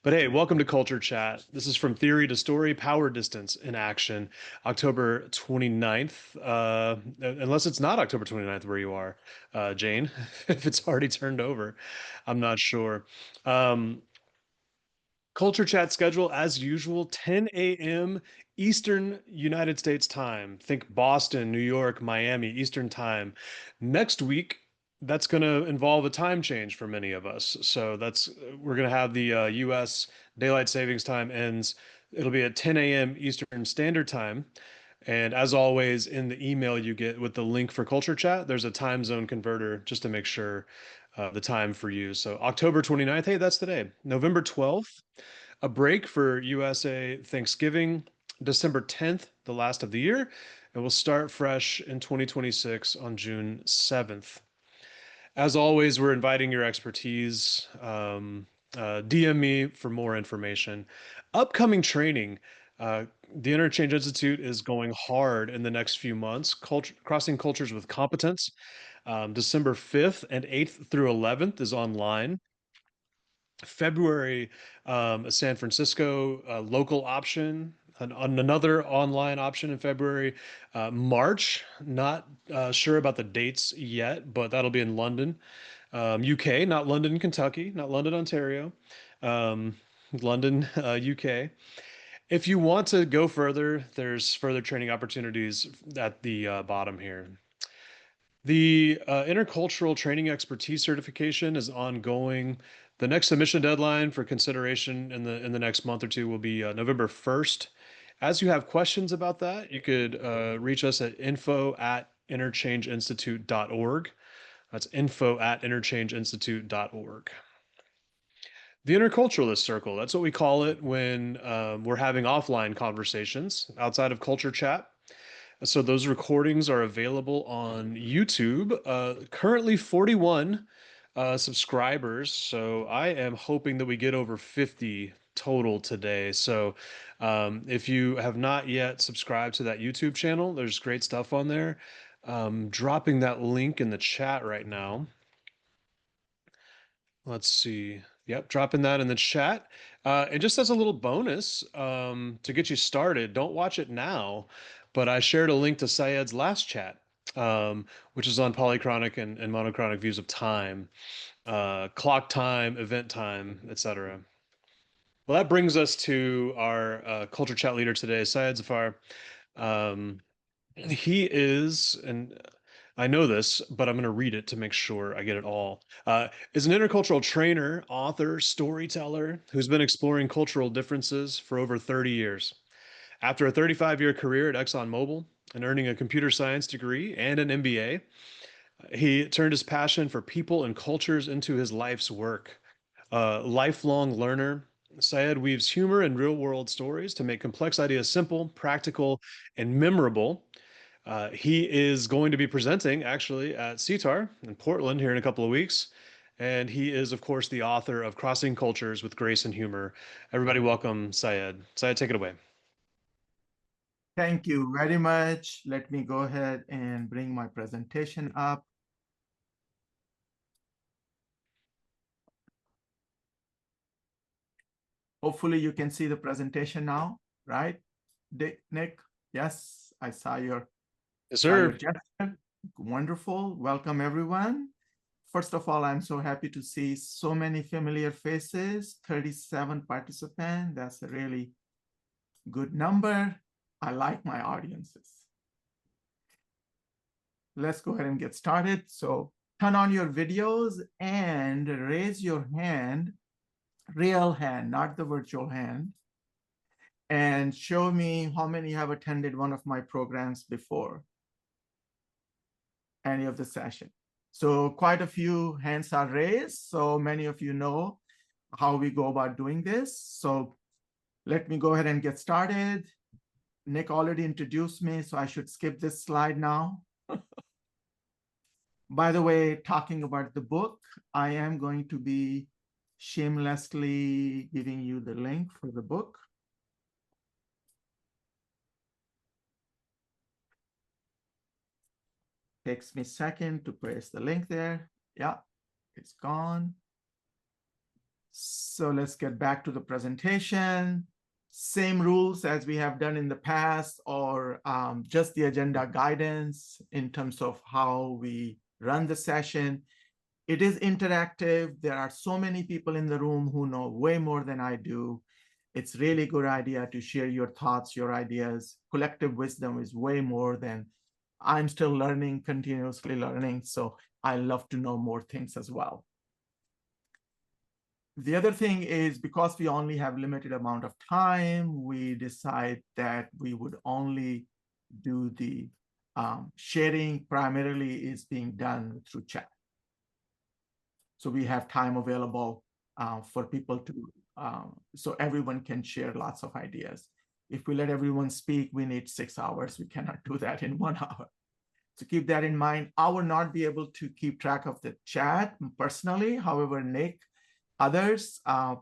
But hey, welcome to Culture Chat. This is From Theory to Story, Power Distance in Action, October 29th. Unless it's not October 29th where you are, Jane, if it's already turned over, I'm not sure. Um, Culture Chat schedule as usual, 10 a.m. Eastern United States time. Think Boston, New York, Miami, Eastern time. Next week, that's going to involve a time change for many of us. So we're going to have the US daylight savings time ends. It'll be at 10 a.m. Eastern Standard Time. And as always, in the email you get with the link for Culture Chat, there's a time zone converter just to make sure the time for you. So October 29th, hey, that's today. November 12th, a break for USA Thanksgiving. December 10th, the last of the year, and we'll start fresh in 2026 on June 7th. As always, we're inviting your expertise. DM me for more information. Upcoming training. Uh, the Interchange Institute is going hard in the next few months. Crossing Cultures with Competence. December 5th and 8th through 11th is online. February, a San Francisco local option, another online option in February. March, not sure about the dates yet, but that'll be in London, UK, not London, Kentucky, not London, Ontario, um, London, UK. If you want to go further, there's further training opportunities at the bottom here. The intercultural training expertise certification is ongoing. The next submission deadline for consideration in the next month or two will be November 1st. As you have questions about that, you could reach us at info@interchangeinstitute.org. That's info@interchangeinstitute.org. The interculturalist circle, that's what we call it when we're having offline conversations outside of culture chat. So those recordings are available on YouTube. Currently 41 subscribers. So I am hoping that we get over 50 total today. So if you have not yet subscribed to that YouTube channel, there's great stuff on there. Dropping that link in the chat right now. Let's see. Yep, dropping that in the chat. And just as a little bonus to get you started, don't watch it now, but I shared a link to Syed's last chat, which is on polychronic and monochronic views of time, clock time, event time, etc. Well, that brings us to our culture chat leader today, Syed Zafar. Um, he is, and I know this, but I'm going to read it to make sure I get it all. Is an intercultural trainer, author, storyteller who's been exploring cultural differences for over 30 years. After a 35-year career at ExxonMobil and earning a computer science degree and an MBA, he turned his passion for people and cultures into his life's work. A lifelong learner, Syed weaves humor and real-world stories to make complex ideas simple, practical, and memorable. He is going to be presenting actually at CTAR in Portland here in a couple of weeks. And he is, of course, the author of Crossing Cultures with Grace and Humor. Everybody welcome Syed. Syed, take it away. Thank you very much. Let me go ahead and bring my presentation up. Hopefully you can see the presentation now, right? Nick, yes, I saw your Yes, sir. gesture. Wonderful. Welcome, everyone. First of all, I'm so happy to see so many familiar faces, 37 participants. That's a really good number. I like my audiences. Let's go ahead and get started. So turn on your videos and raise your hand, real hand, not the virtual hand, and show me how many have attended one of my programs before, any of the session. So quite a few hands are raised. So many of you know how we go about doing this. So let me go ahead and get started. Nick already introduced me, so I should skip this slide now. By the way, talking about the book, I am going to be shamelessly giving you the link for the book. Takes me a second to paste the link there. Yeah, it's gone. So let's get back to the presentation. Same rules as we have done in the past, or just the agenda guidance in terms of how we run the session. It is interactive. There are so many people in the room who know way more than I do. It's really good idea to share your thoughts, your ideas. Collective wisdom is way more than I'm still learning, continuously learning. So I love to know more things as well. The other thing is, because we only have limited amount of time, we decide that we would only do the sharing primarily is being done through chat. So we have time available for people to, so everyone can share lots of ideas. If we let everyone speak, we need 6 hours. We cannot do that in 1 hour. So keep that in mind. I will not be able to keep track of the chat personally. However, Nick, others,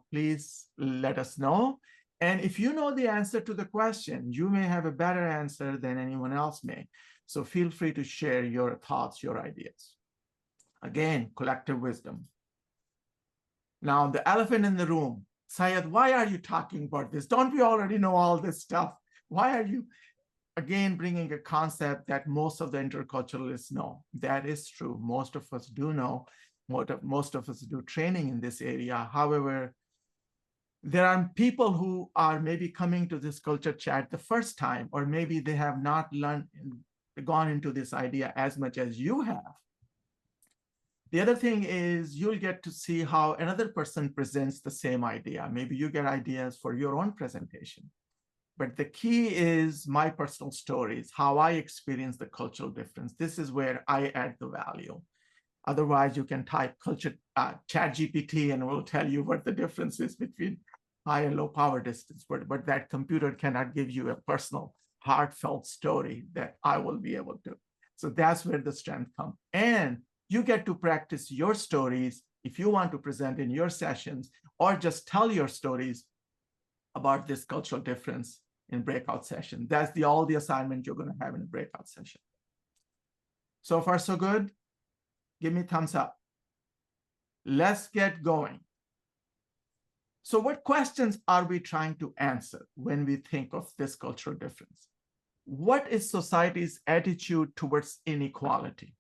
please let us know. And if you know the answer to the question, you may have a better answer than anyone else may. So feel free to share your thoughts, your ideas. Again, collective wisdom. Now, the elephant in the room. Syed, why are you talking about this? Don't we already know all this stuff? Why are you, again, bringing a concept that most of the interculturalists know? That is true. Most of us do know. Most of us do training in this area. However, there are people who are maybe coming to this culture chat the first time, or maybe they have not gone into this idea as much as you have. The other thing is you'll get to see how another person presents the same idea. Maybe you get ideas for your own presentation. But the key is my personal stories, how I experience the cultural difference. This is where I add the value. Otherwise, you can type culture chat GPT and it will tell you what the difference is between high and low power distance. But that computer cannot give you a personal, heartfelt story that I will be able to. So that's where the strength comes. And you get to practice your stories if you want to present in your sessions, or just tell your stories about this cultural difference in breakout session. That's all the assignment you're going to have in a breakout session. So far, so good. Give me thumbs up. Let's get going. So what questions are we trying to answer when we think of this cultural difference? What is society's attitude towards inequality?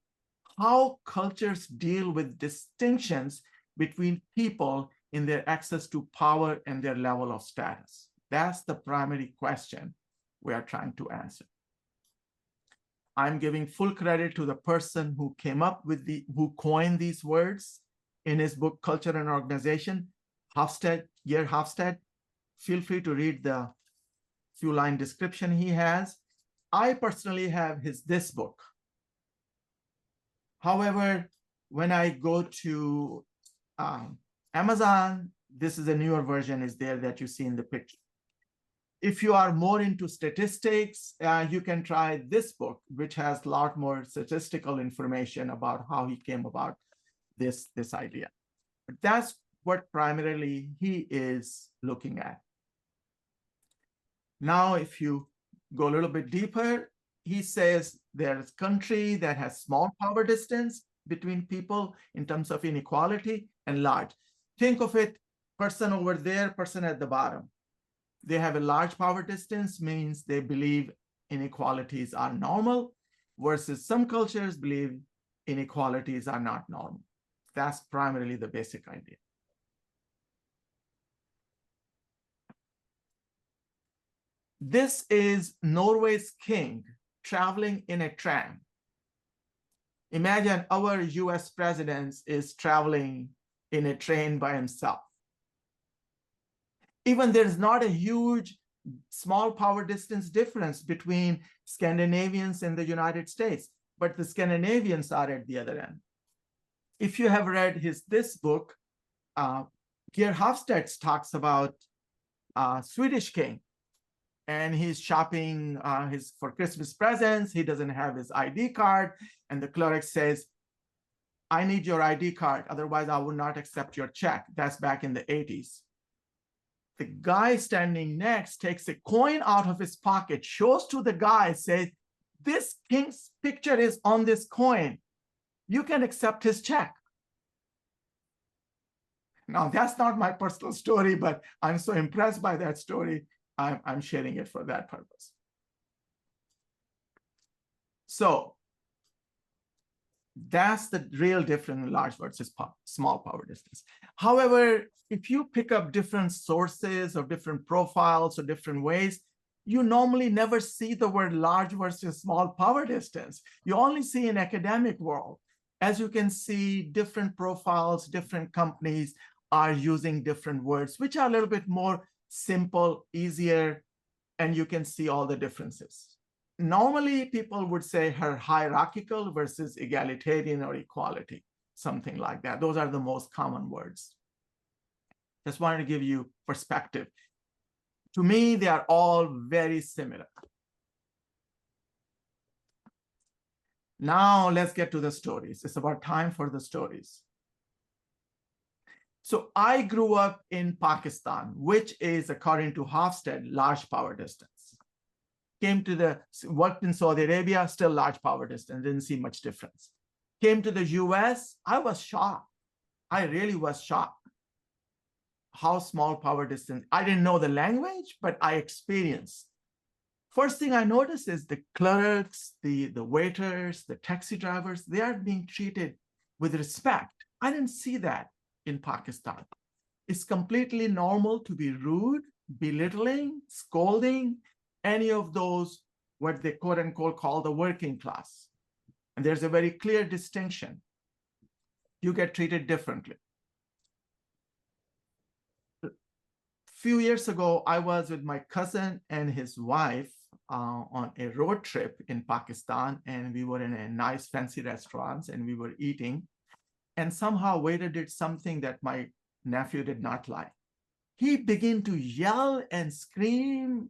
How cultures deal with distinctions between people in their access to power and their level of status? That's the primary question we are trying to answer. I'm giving full credit to the person who came up with who coined these words in his book, Culture and Organization, Geert Hofstede. Feel free to read the few line description he has. I personally have this book. However, when I go to Amazon, this is a newer version is there that you see in the picture. If you are more into statistics, you can try this book, which has a lot more statistical information about how he came about this idea. But that's what primarily he is looking at. Now, if you go a little bit deeper, he says there's a country that has small power distance between people in terms of inequality and large. Think of it, person over there, person at the bottom. They have a large power distance, means they believe inequalities are normal, versus some cultures believe inequalities are not normal. That's primarily the basic idea. This is Norway's king traveling in a tram. Imagine our US president is traveling in a train by himself. Even there's not a huge small power distance difference between Scandinavians and the United States, but the Scandinavians are at the other end. If you have read this book, Geert Hofstede talks about Swedish king, and he's shopping for Christmas presents. He doesn't have his ID card, and the clerk says, I need your ID card, otherwise I will not accept your check. That's back in the 80s. The guy standing next takes a coin out of his pocket, shows to the guy, says, this king's picture is on this coin. You can accept his check. Now, that's not my personal story, but I'm so impressed by that story, I'm sharing it for that purpose. So that's the real difference in large versus small power distance. However, if you pick up different sources or different profiles or different ways, you normally never see the word large versus small power distance. You only see in academic world. As you can see, different profiles, different companies are using different words, which are a little bit more simple, easier, and you can see all the differences. Normally, people would say her hierarchical versus egalitarian or equality, something like that. Those are the most common words. Just wanted to give you perspective. To me, they are all very similar. Now, let's get to the stories. It's about time for the stories. So I grew up in Pakistan, which is, according to Hofstede, large power distance. Worked in Saudi Arabia, still large power distance, didn't see much difference. Came to the US, I was shocked. I really was shocked. How small power distance. I didn't know the language, but I experienced. First thing I noticed is the clerks, the waiters, the taxi drivers, they are being treated with respect. I didn't see that in Pakistan. It's completely normal to be rude, belittling, scolding, any of those, what they quote unquote call the working class. And there's a very clear distinction. You get treated differently. A few years ago, I was with my cousin and his wife on a road trip in Pakistan, and we were in a nice fancy restaurant and we were eating. And somehow waiter did something that my nephew did not like. He began to yell and scream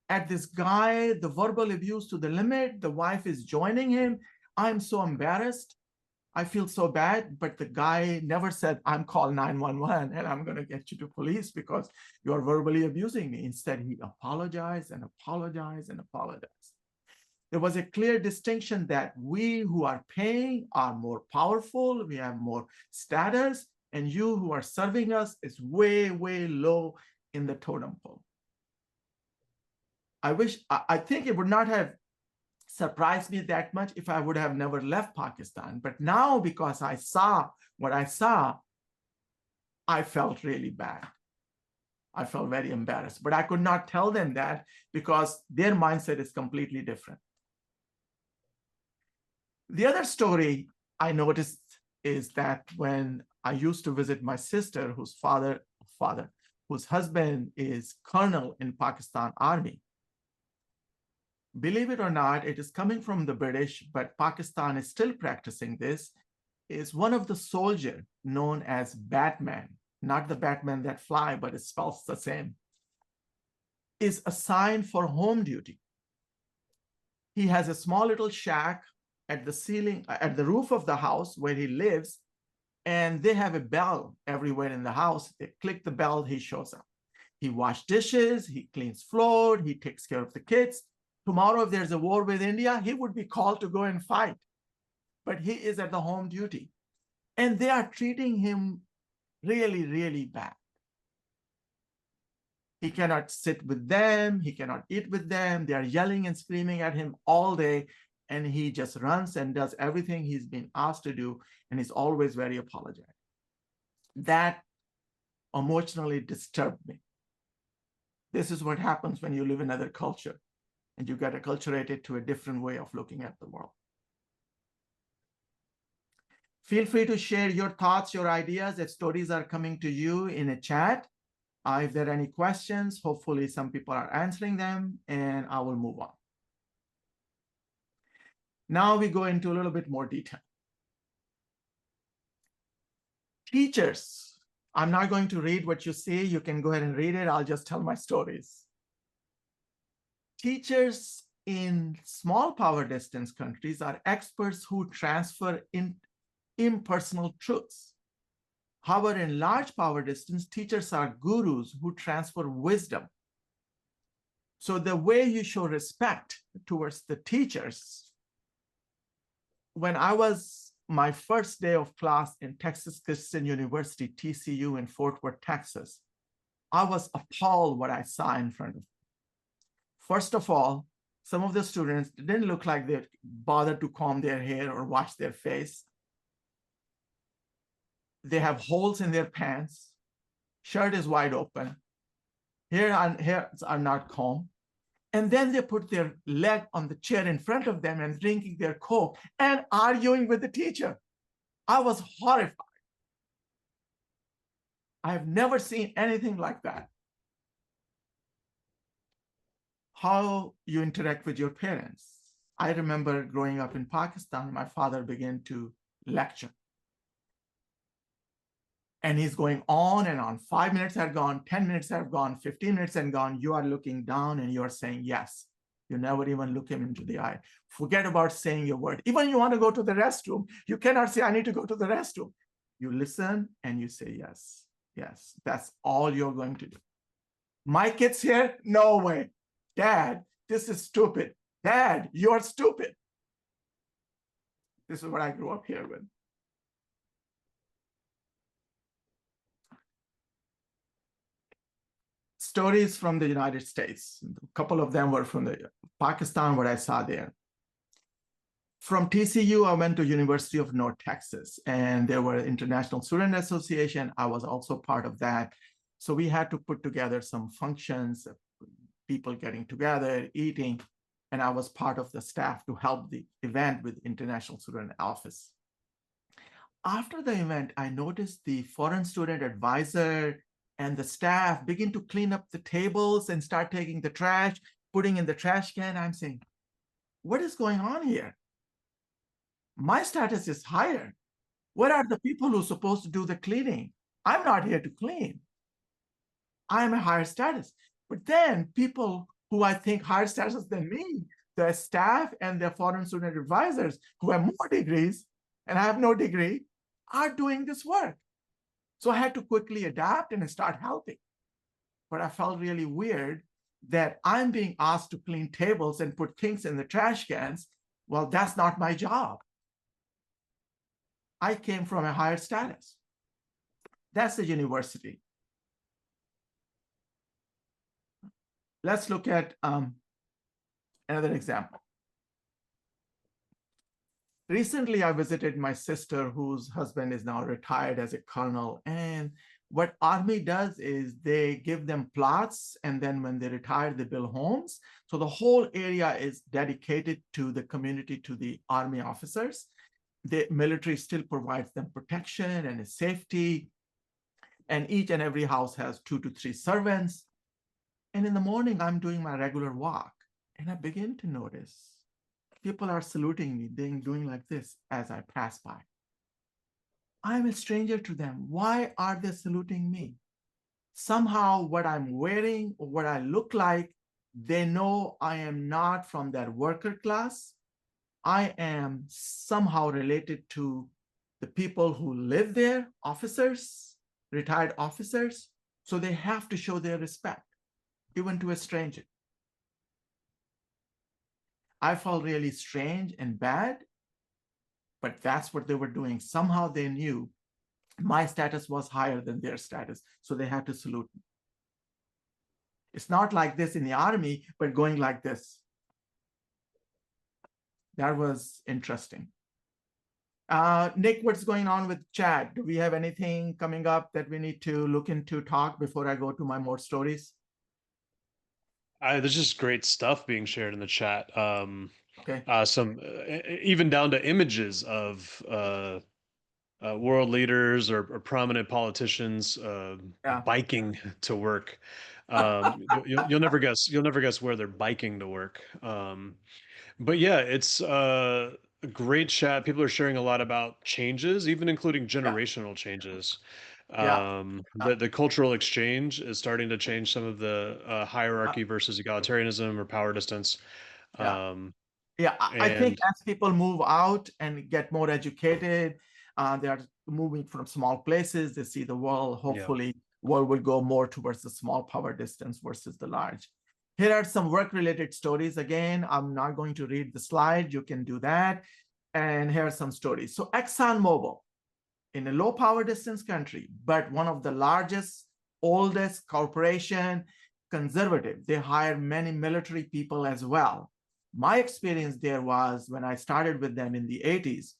at this guy, the verbal abuse to the limit. The wife is joining him. I'm so embarrassed. I feel so bad, but the guy never said, I'm calling 911 and I'm going to get you to police because you're verbally abusing me. Instead, he apologized and apologized and apologized. There was a clear distinction that we who are paying are more powerful, we have more status, and you who are serving us is way, way low in the totem pole. I think it would not have surprised me that much if I would have never left Pakistan. But now, because I saw what I saw, I felt really bad. I felt very embarrassed, but I could not tell them that because their mindset is completely different. The other story I noticed is that when I used to visit my sister, whose whose husband is colonel in Pakistan Army. Believe it or not, it is coming from the British, but Pakistan is still practicing this, is one of the soldiers known as Batman, not the Batman that fly, but it spells the same, is assigned for home duty. He has a small little shack at the ceiling, at the roof of the house where he lives, and they have a bell everywhere in the house. They click the bell, he shows up. He washes dishes, he cleans floor, he takes care of the kids. Tomorrow, if there's a war with India, he would be called to go and fight. But he is at the home duty. And they are treating him really, really bad. He cannot sit with them. He cannot eat with them. They are yelling and screaming at him all day. And he just runs and does everything he's been asked to do. And he's always very apologetic. That emotionally disturbed me. This is what happens when you live in another culture and you get acculturated to a different way of looking at the world. Feel free to share your thoughts, your ideas, if stories are coming to you in a chat. If there are any questions, hopefully some people are answering them, and I will move on. Now we go into a little bit more detail. Teachers, I'm not going to read what you see. You can go ahead and read it. I'll just tell my stories. Teachers in small power distance countries are experts who transfer impersonal truths. However, in large power distance, teachers are gurus who transfer wisdom. So the way you show respect towards the teachers, when I was my first day of class in Texas Christian University, TCU in Fort Worth, Texas. I was appalled what I saw in front of me. First of all, some of the students didn't look like they bothered to comb their hair or wash their face. They have holes in their pants. Shirt is wide open. Hairs are not combed. And then they put their leg on the chair in front of them and drinking their Coke and arguing with the teacher. I was horrified. I have never seen anything like that. How you interact with your parents. I remember growing up in Pakistan, my father began to lecture. And he's going on and on. 5 minutes have gone, 10 minutes have gone, 15 minutes have gone. You are looking down and you are saying yes. You never even look him into the eye. Forget about saying your word. Even you want to go to the restroom, you cannot say, I need to go to the restroom. You listen and you say yes. Yes, that's all you're going to do. My kids here? No way. Dad, this is stupid. Dad, you're stupid. This is what I grew up here with. Stories from the United States. A couple of them were from Pakistan, what I saw there. From TCU, I went to University of North Texas, and there were International Student Association. I was also part of that. So we had to put together some functions, people getting together, eating, and I was part of the staff to help the event with International Student Office. After the event, I noticed the foreign student advisor and the staff begin to clean up the tables and start taking the trash, putting in the trash can. I'm saying, what is going on here? My status is higher. What are the people who are supposed to do the cleaning? I'm not here to clean. I'm a higher status. But then people who I think higher status than me, the staff and the foreign student advisors who have more degrees and I have no degree, are doing this work. So I had to quickly adapt and start helping. But I felt really weird that I'm being asked to clean tables and put things in the trash cans. Well, that's not my job. I came from a higher status. That's the university. Let's look at another example. Recently, I visited my sister, whose husband is now retired as a colonel. And what Army does is they give them plots, and then when they retire, they build homes. So the whole area is dedicated to the community, to the Army officers. The military still provides them protection and safety. And each and every house has 2 to 3 servants. And in the morning, I'm doing my regular walk, and I begin to notice people are saluting me, doing like this as I pass by. I'm a stranger to them. Why are they saluting me? Somehow what I'm wearing or what I look like, they know I am not from that worker class. I am somehow related to the people who live there, officers, retired officers. So they have to show their respect, even to a stranger. I felt really strange and bad, but that's what they were doing. Somehow they knew my status was higher than their status, so they had to salute me. It's not like this in the Army, but going like this. That was interesting. Nick, what's going on with chat? Do we have anything coming up that we need to look into, talk before I go to my more stories? There's just great stuff being shared in the chat. Okay. Some even down to images of world leaders or prominent politicians biking to work. You'll never guess. You'll never guess where they're biking to work. But yeah, it's a great chat. People are sharing a lot about changes, even including generational changes. The cultural exchange is starting to change some of the hierarchy versus egalitarianism or power distance. I think as people move out and get more educated, they are moving from small places. They see the world. Hopefully, world will go more towards the small power distance versus the large. Here are some work-related stories. Again, I'm not going to read the slide. You can do that. And here are some stories. So ExxonMobil, in a low power distance country, but one of the largest, oldest corporation, conservative. They hire many military people as well. My experience there was when I started with them in the 80s,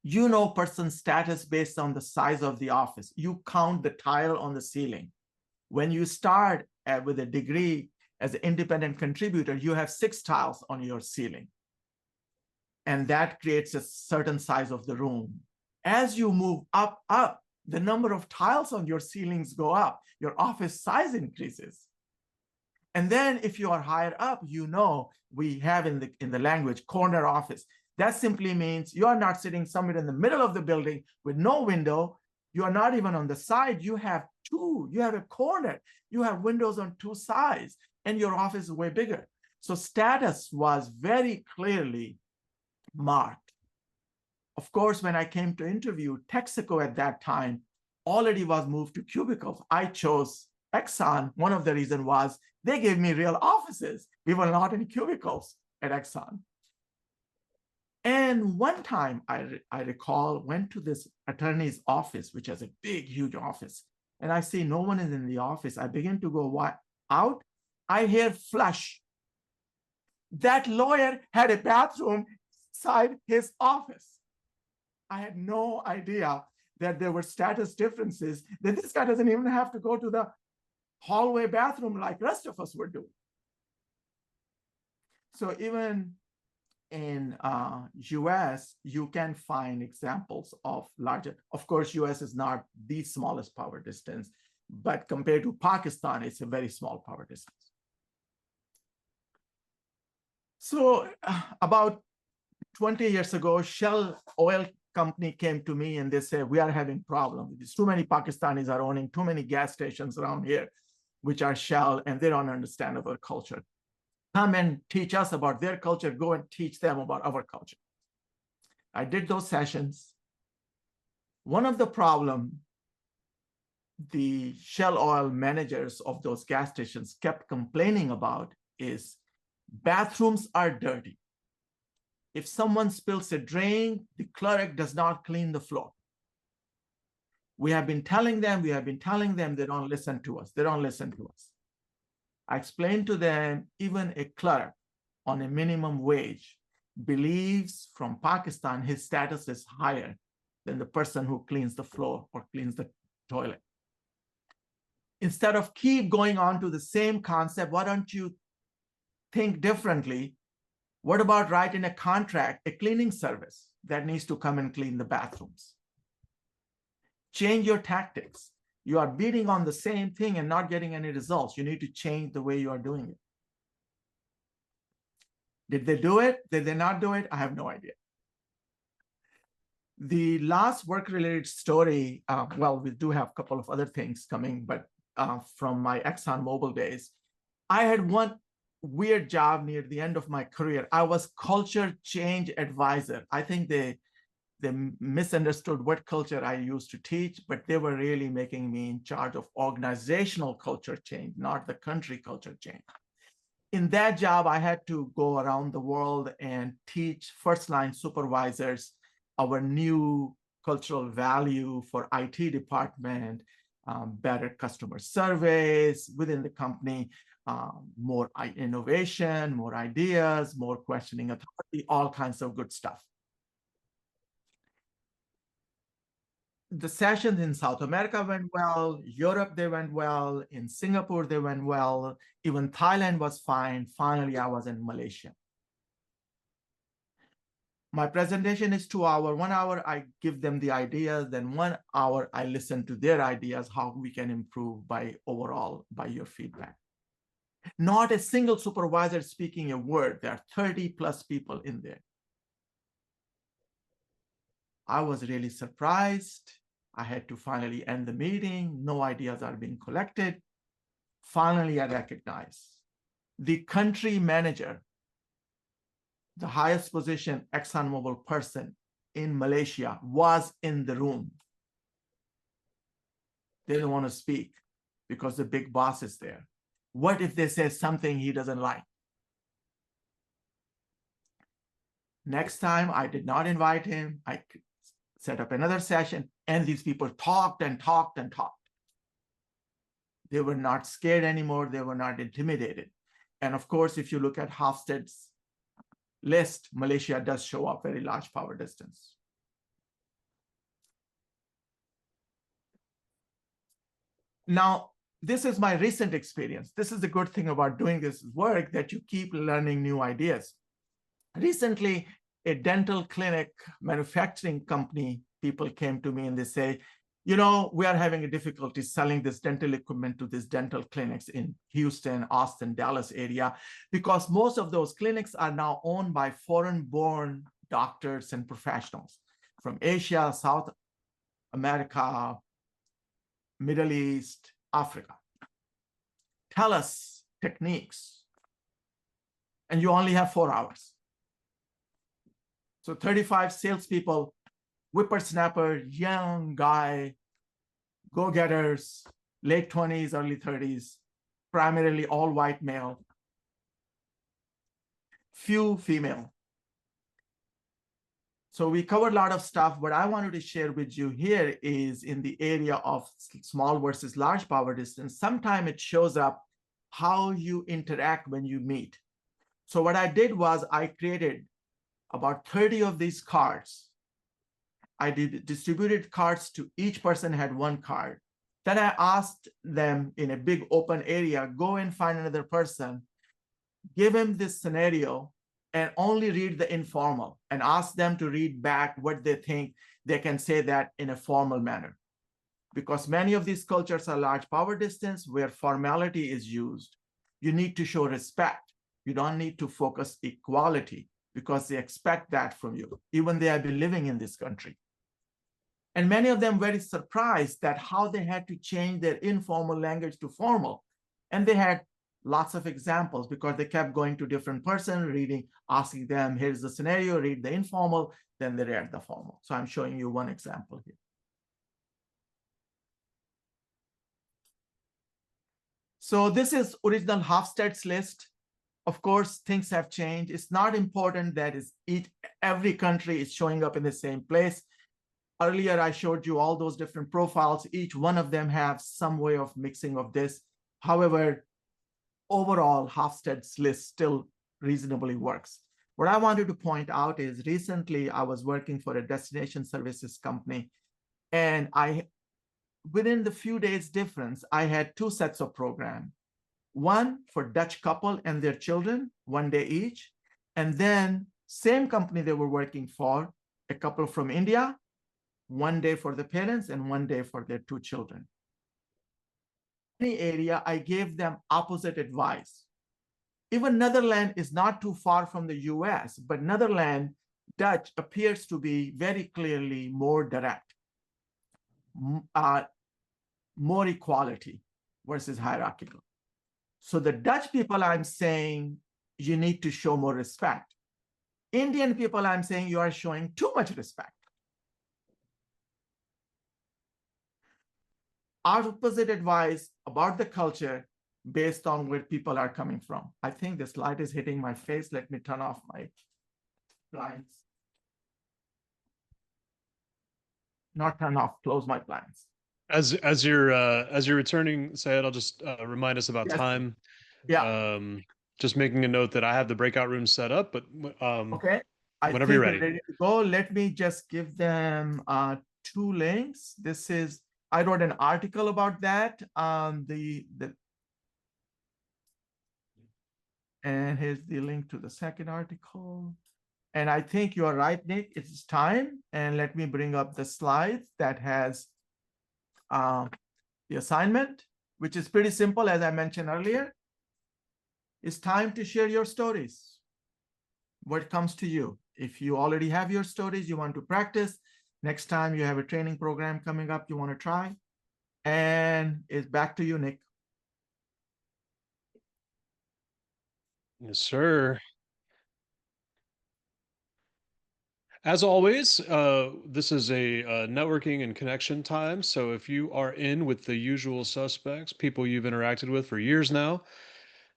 you know person's status based on the size of the office. You count the tile on the ceiling. When you start with a degree as an independent contributor, you have 6 tiles on your ceiling. And that creates a certain size of the room. As you move up, the number of tiles on your ceilings go up. Your office size increases. And then if you are higher up, you know, we have in the language, corner office. That simply means you are not sitting somewhere in the middle of the building with no window. You are not even on the side. You have a corner. You have windows on 2 sides, and your office is way bigger. So status was very clearly marked. Of course, when I came to interview, Texaco at that time already was moved to cubicles. I chose Exxon. One of the reasons was they gave me real offices. We were not in cubicles at Exxon. And one time I recall, went to this attorney's office, which has a big, huge office. And I see no one is in the office. I begin to go out. I hear flush. That lawyer had a bathroom inside his office. I had no idea that there were status differences, that this guy doesn't even have to go to the hallway bathroom like the rest of us were doing. So even in US, you can find examples of larger. Of course, US is not the smallest power distance, but compared to Pakistan, it's a very small power distance. So about 20 years ago, Shell Oil Company came to me and they said, we are having problems. There's too many Pakistanis are owning too many gas stations around here, which are Shell, and they don't understand our culture. Come and teach us about their culture. Go and teach them about our culture. I did those sessions. One of the problems the Shell Oil managers of those gas stations kept complaining about is bathrooms are dirty. If someone spills a drink, the clerk does not clean the floor. We have been telling them, they don't listen to us. They don't listen to us. I explained to them, even a clerk on a minimum wage believes from Pakistan, his status is higher than the person who cleans the floor or cleans the toilet. Instead of keep going on to the same concept, why don't you think differently? What about writing a contract, a cleaning service that needs to come and clean the bathrooms? Change your tactics. You are beating on the same thing and not getting any results. You need to change the way you are doing it. Did they do it? Did they not do it? I have no idea. The last work-related story, well, we do have a couple of other things coming, but from my ExxonMobil days, I had one weird job near the end of my career. I was culture change advisor. I think they misunderstood what culture I used to teach, but they were really making me in charge of organizational culture change, not the country culture change. In that job, I had to go around the world and teach first-line supervisors our new cultural value for IT department, better customer service within the company, more innovation, more ideas, more questioning authority, all kinds of good stuff. The sessions in South America went well, Europe, they went well, in Singapore, they went well, even Thailand was fine. Finally, I was in Malaysia. My presentation is 2 hours. 1 hour, I give them the ideas. Then 1 hour, I listen to their ideas, how we can improve by your feedback. Not a single supervisor speaking a word. There are 30 plus people in there. I was really surprised. I had to finally end the meeting. No ideas are being collected. Finally, I recognized the country manager, the highest position ExxonMobil person in Malaysia, was in the room. They don't want to speak because the big boss is there. What if they say something he doesn't like? Next time, I did not invite him. I set up another session, and these people talked and talked and talked. They were not scared anymore. They were not intimidated. And of course, if you look at Hofstede's list, Malaysia does show up very large power distance. Now, this is my recent experience. This is the good thing about doing this work, that you keep learning new ideas. Recently, a dental clinic manufacturing company, people came to me and they say, you know, we are having a difficulty selling this dental equipment to these dental clinics in Houston, Austin, Dallas area, because most of those clinics are now owned by foreign-born doctors and professionals from Asia, South America, Middle East, Africa. Tell us techniques. And you only have 4 hours. So 35 salespeople, whippersnapper, young guy, go-getters, late 20s, early 30s, primarily all white male, few female. So we covered a lot of stuff. What I wanted to share with you here is in the area of small versus large power distance. Sometimes it shows up how you interact when you meet. So what I did was I created about 30 of these cards. I distributed cards to each person had 1 card. Then I asked them in a big open area, go and find another person, give him this scenario, and only read the informal, and ask them to read back what they think. They can say that in a formal manner. Because many of these cultures are large power distance where formality is used. You need to show respect. You don't need to focus equality, because they expect that from you, even they have been living in this country. And many of them very surprised that how they had to change their informal language to formal. And they had lots of examples because they kept going to different person, reading, asking them, here's the scenario, read the informal, then they read the formal. So I'm showing you one example here. So this is original Hofstede's list. Of course, things have changed. It's not important that every country is showing up in the same place. Earlier, I showed you all those different profiles. Each one of them have some way of mixing of this. However, overall, Hofstede's list still reasonably works. What I wanted to point out is recently I was working for a destination services company, and within the few days difference, I had 2 sets of program. One for Dutch couple and their children, 1 day each. And then same company they were working for, a couple from India, 1 day for the parents and 1 day for their 2 children. Any area, I gave them opposite advice. Even Netherlands is not too far from the US, but Netherlands, Dutch appears to be very clearly more direct, more equality versus hierarchical. So the Dutch people, I'm saying you need to show more respect. Indian people, I'm saying you are showing too much respect. Opposite advice about the culture based on where people are coming from. I think this light is hitting my face. Let me turn off my blinds. Not turn off, close my blinds. As you're returning, Syed, I'll just remind us about Yes. time. Yeah. Just making a note that I have the breakout room set up, but okay. I whenever you're think ready. we're ready to go. Let me just give them 2 links. I wrote an article about that. And here's the link to the second article. And I think you are right, Nick. It's time. And let me bring up the slides that has the assignment, which is pretty simple, as I mentioned earlier. It's time to share your stories. What comes to you? If you already have your stories, you want to practice. Next time you have a training program coming up, you want to try. And it's back to you, Nick. Yes, sir. As always, this is a networking and connection time. So if you are in with the usual suspects, people you've interacted with for years now,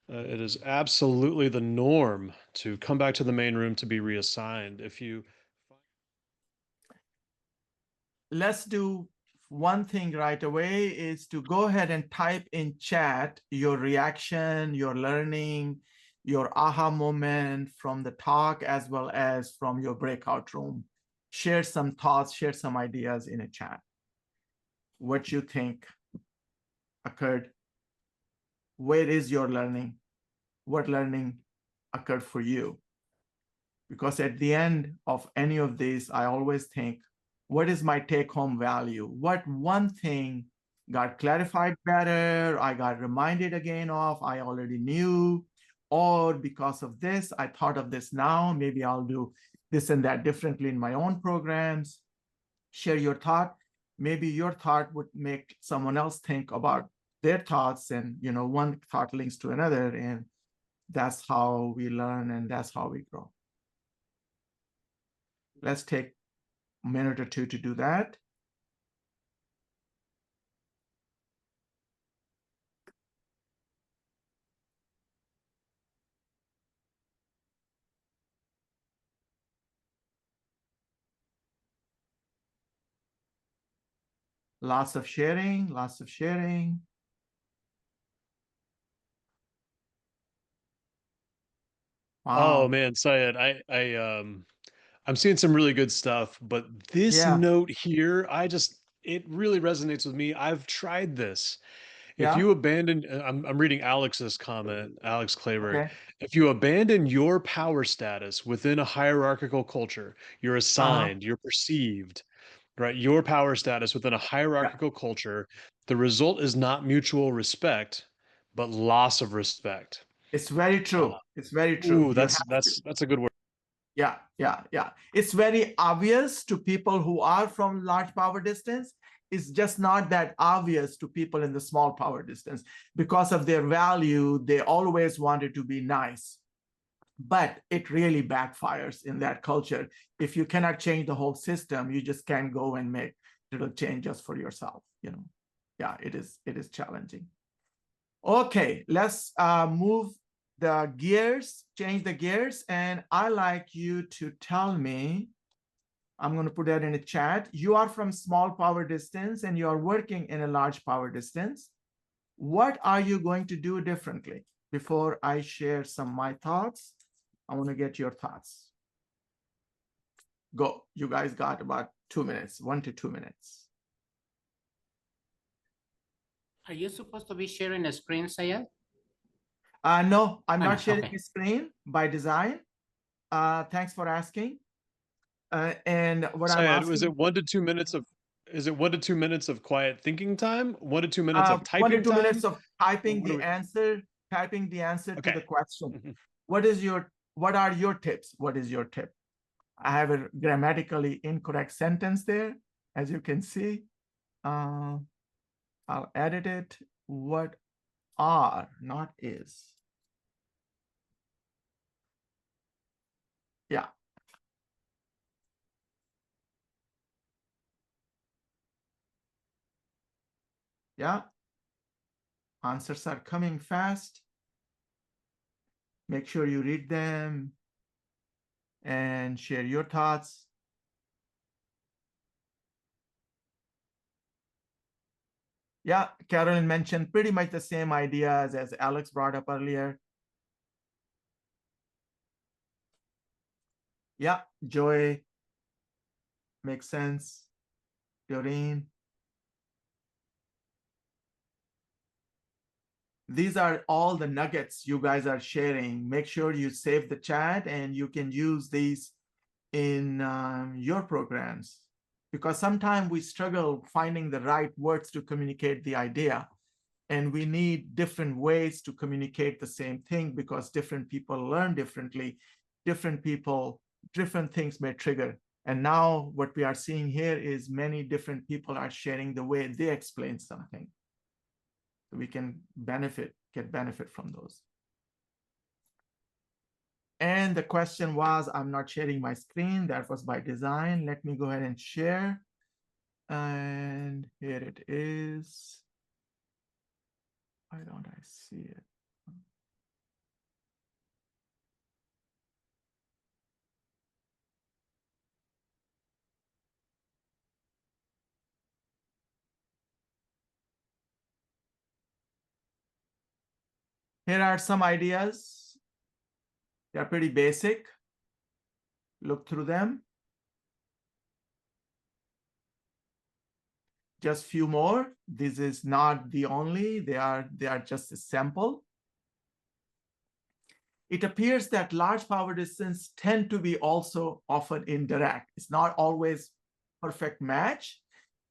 It is absolutely the norm to come back to the main room to be reassigned. If you Let's do one thing right away is to go ahead and type in chat your reaction, your learning, your aha moment from the talk, as well as from your breakout room. Share some thoughts, share some ideas in a chat. What you think occurred? Where is your learning? What learning occurred for you? Because at the end of any of these, I always think, what is my take home value? What one thing got clarified better? I got reminded again of, I already knew, or because of this, I thought of this now. Maybe I'll do this and that differently in my own programs. Share your thought. Maybe your thought would make someone else think about their thoughts, and one thought links to another, and that's how we learn and that's how we grow. Let's take a minute or two to do that. Lots of sharing, lots of sharing. Oh Wow. man, Syed, I'm seeing some really good stuff, but this Yeah. note here, it really resonates with me. I've tried this. If Yeah. you abandon, I'm reading Alex's comment, Alex Claver. Okay. If you abandon your power status within a hierarchical culture, you're Uh-huh. assigned, you're perceived, right? Your power status within a Yeah. hierarchical culture, the result is not mutual respect, but loss of respect. It's very Uh, true. It's very true. ooh, You have to. that's a good word. Yeah. Yeah. Yeah. It's very obvious to people who are from large power distance. It's just not that obvious to people in the small power distance. Because of their value, they always wanted to be nice. But it really backfires in that culture. If you cannot change the whole system, you just can't go and make little changes for yourself. Yeah, it is challenging. Okay, let's move the gears, change the gears, and I like you to tell me, I'm going to put that in a chat. You are from small power distance and you are working in a large power distance. What are you going to do differently? Before I share some of my thoughts, I want to get your thoughts. Go. You guys got about 2 minutes, 1 to 2 minutes. Are you supposed to be sharing a screen, Sayed? No, I'm Oh, no. not sharing Okay. a screen by design. Thanks for asking. And what I'm Syed, asking, is it 1 to 2 minutes of quiet thinking time? 1 to 2 minutes of 1 to typing 2 minutes time? of typing What do the we? answer, to Okay. the question. Mhm. What are your tips? What is your tip? I have a grammatically incorrect sentence there, as you can see. I'll edit it. What are, not is. Yeah. Yeah. Answers are coming fast. Make sure you read them and share your thoughts. Yeah, Carolyn mentioned pretty much the same ideas as Alex brought up earlier. Yeah, Joy, makes sense. Doreen. These are all the nuggets you guys are sharing. Make sure you save the chat and you can use these in your programs, because sometimes we struggle finding the right words to communicate the idea, and we need different ways to communicate the same thing because different people learn differently. Different things may trigger. And now what we are seeing here is many different people are sharing the way they explain something. So we can get benefit from those. And the question was, I'm not sharing my screen. That was by design. Let me go ahead and share. And here it is. Why don't I see it? Here are some ideas. They're pretty basic. Look through them. Just few more. This is not the only. They are just a sample. It appears that large power distance tend to be also often indirect. It's not always perfect match.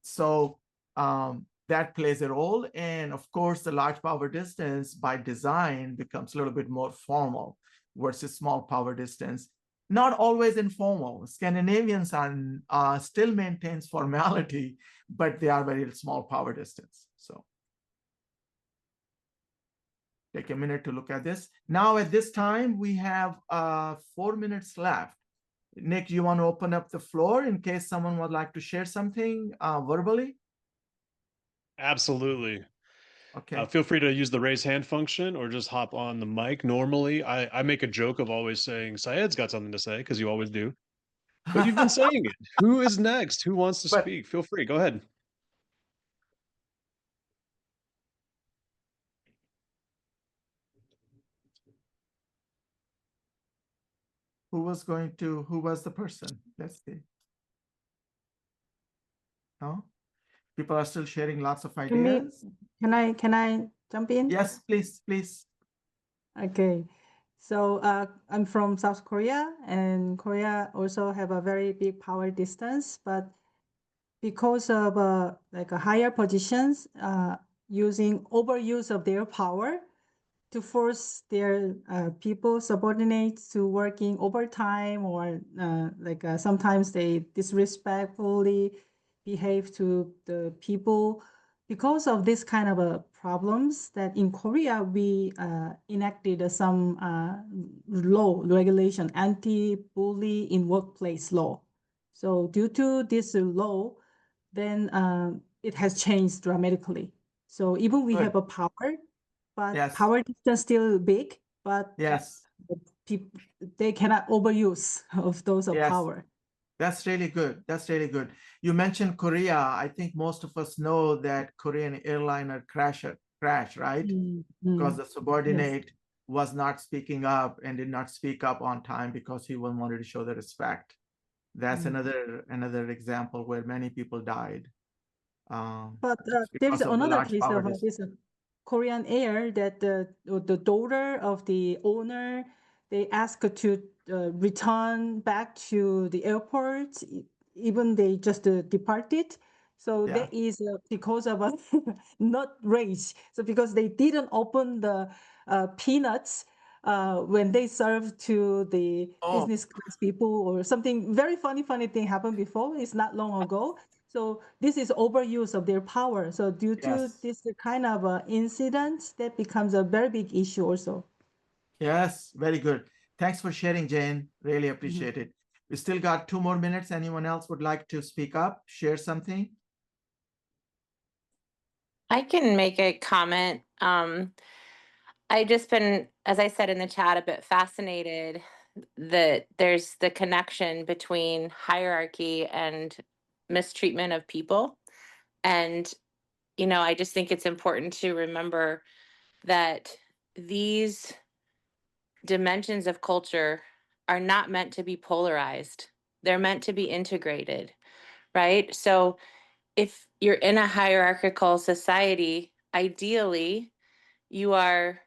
So that plays a role. And of course, the large power distance by design becomes a little bit more formal versus small power distance. Not always informal. Scandinavians are still maintains formality, but they are very small power distance. So take a minute to look at this. Now at this time, we have 4 minutes left. Nick, you want to open up the floor in case someone would like to share something verbally? Absolutely. Okay. Feel free to use the raise hand function or just hop on the mic. Normally, I make a joke of always saying, Syed's got something to say, because you always do. But you've been saying it. Who is next? Who wants to But speak? Feel free. Go ahead. who was the person? Let's see. No? People are still sharing lots of ideas. Can I jump in? Yes, please, please. Okay. So I'm from South Korea, and Korea also have a very big power distance, but because of higher positions using overuse of their power to force their people subordinates to working overtime, or sometimes they disrespectfully behave to the people. Because of this kind of problems, that in Korea we enacted some law regulation, anti-bully in workplace law. So due to this law, then it has changed dramatically. So even we Good. have a power, but Yes. power distance still big, but Yes. people, they cannot overuse of those of Yes. power. That's really good. That's really good. You mentioned Korea. I think most of us know that Korean airliner crash, right? Because the subordinate was not speaking up and did not speak up on time because he wanted to show the respect. That's another example where many people died. But there is another case of this Korean Air that the daughter of the owner, they asked to return back to the airport, even they just departed. So Yeah. that is because of a not race. So because they didn't open the peanuts when they served to the business class people, or something very funny thing happened before. It's not long ago. So this is overuse of their power. So due to this kind of incident, that becomes a very big issue also. Yes, very good. Thanks for sharing, Jane. Really appreciate it. We still got 2 more minutes. Anyone else would like to speak up, share something? I can make a comment. I just been, as I said in the chat, a bit fascinated that there's the connection between hierarchy and mistreatment of people. And, you know, I just think it's important to remember that these dimensions of culture are not meant to be polarized. They're meant to be integrated, right? So if you're in a hierarchical society, ideally, you are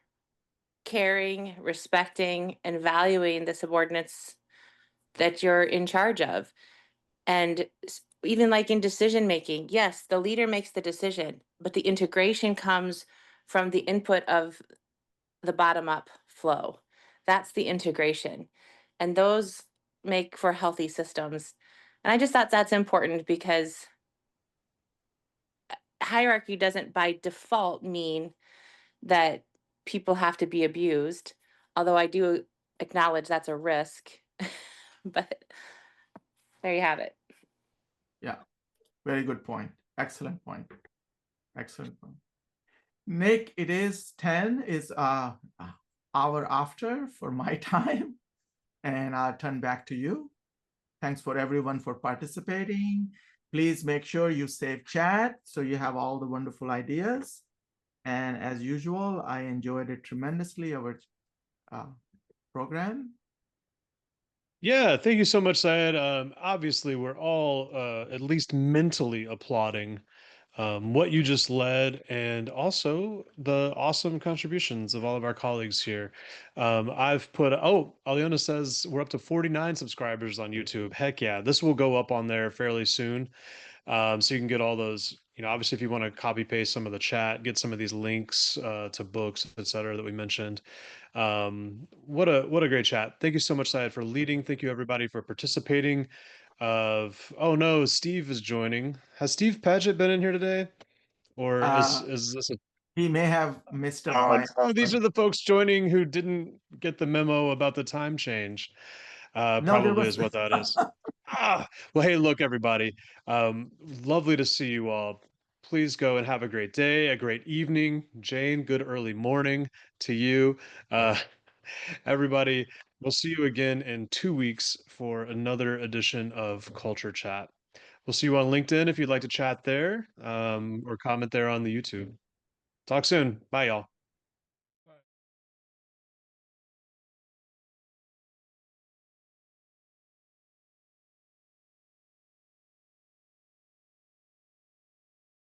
caring, respecting, and valuing the subordinates that you're in charge of. And even like in decision making, yes, the leader makes the decision, but the integration comes from the input of the bottom up flow. That's the integration. And those make for healthy systems. And I just thought that's important because hierarchy doesn't by default mean that people have to be abused, although I do acknowledge that's a risk. But there you have it. Yeah, very good point. Excellent point. Excellent point. Nick, it is 10, is hour after for my time, and I'll turn back to you. Thanks for everyone for participating. Please make sure you save chat so you have all the wonderful ideas. And as usual, I enjoyed it tremendously, our program. Yeah, thank you so much, Syed. Obviously, we're all at least mentally applauding what you just led and also the awesome contributions of all of our colleagues here. I've put, oh, Aliona says we're up to 49 subscribers on YouTube. Heck yeah, this will go up on there fairly soon. So you can get all those, obviously if you want to copy paste some of the chat, get some of these links to books, et cetera, that we mentioned. What a great chat. Thank you so much, Syed, for leading. Thank you everybody for participating. Oh no, Steve is joining. Has Steve Paget been in here today? Or is this a He may have missed a oh, these are the folks joining who didn't get the memo about the time change. No, Probably is what that is. Well, hey, look, everybody. Lovely to see you all. Please go and have a great day, a great evening. Jane, good early morning to you. Everybody, we'll see you again in 2 weeks for another edition of Culture Chat. We'll see you on LinkedIn if you'd like to chat there, or comment there on the YouTube. Talk soon. Bye, y'all.